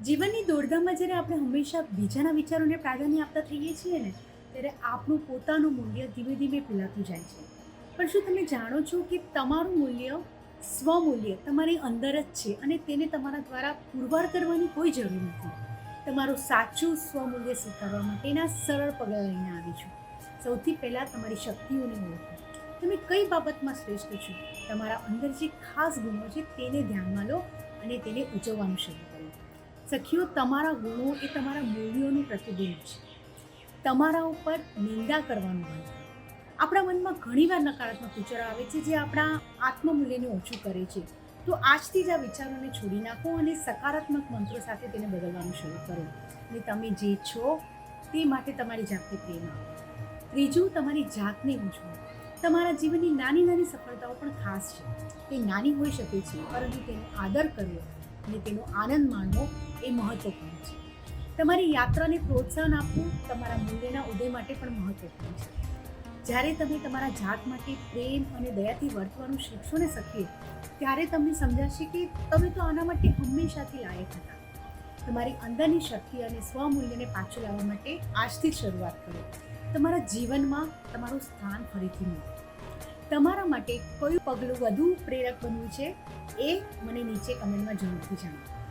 જીવનની દોડધામમાં જ્યારે આપણે હંમેશા બીજાના વિચારોને પ્રાધાન્ય આપતા થઈએ છીએ ને, ત્યારે આપણું પોતાનું મૂલ્ય ધીમે ધીમે ભૂલાતું જાય છે. પણ શું તમે જાણો છો કે તમારું મૂલ્ય, સ્વમૂલ્ય તમારી અંદર જ છે અને તેને તમારા દ્વારા પુરવાર કરવાની કોઈ જરૂર નથી. તમારું સાચું સ્વમૂલ્ય સ્વીકારવા માટેના સરળ પગલાં લઈને આવી છું. સૌથી પહેલાં તમારી શક્તિઓને ઓળખો. તમે કઈ બાબતમાં શ્રેષ્ઠ છો? તમારા અંદર જે ખાસ ગુણો છે તેને ધ્યાનમાં લો અને તેને ઉજવવાનું શરૂ કરો. સખીઓ, તમારા ગુણો એ તમારા મૂલ્યોનું પ્રતિબિંબ છે. તમારા ઉપર નિંદા કરવાનું બંધ કરો. આપણા મનમાં ઘણીવાર નકારાત્મક વિચારો આવે છે જે આપણા આત્મમૂલ્યને ઓછું કરે છે. તો આજથી જ આ વિચારોને છોડી નાખો અને સકારાત્મક મંત્રો સાથે તેને બદલવાનું શરૂ કરો. અને તમે જે છો તે માટે તમારી જાતને પ્રેમ આપો. ત્રીજું, તમારી જાતને ઉજવો. તમારા જીવનની નાની નાની સફળતાઓ પણ ખાસ છે. તે નાની હોઈ શકે છે, પરંતુ તેનો આદર કરવો અને તેનો આનંદ માણવો એ મહત્વપૂર્ણ છે. તમારી યાત્રાને પ્રોત્સાહન આપવું તમારા મૂલ્યના ઉદય માટે પણ મહત્વપૂર્ણ છે. જ્યારે તમે તમારા જાત માટે પ્રેમ અને દયાથી વર્તવાનું શીખશો ને સખીઓ, ત્યારે તમને સમજાશે કે તમે તો આના માટે હંમેશાથી લાયક હતા. તમારી અંદરની શક્તિ અને સ્વમૂલ્યને પાછું લાવવા માટે આજથી જ શરૂઆત કરો. તમારા જીવનમાં તમારું સ્થાન ફરીથી મળો. તમારા માટે કયું પગલું વધુ પ્રેરક બનવું છે એ મને નીચે કમેન્ટમાં જરૂરથી જણાવો.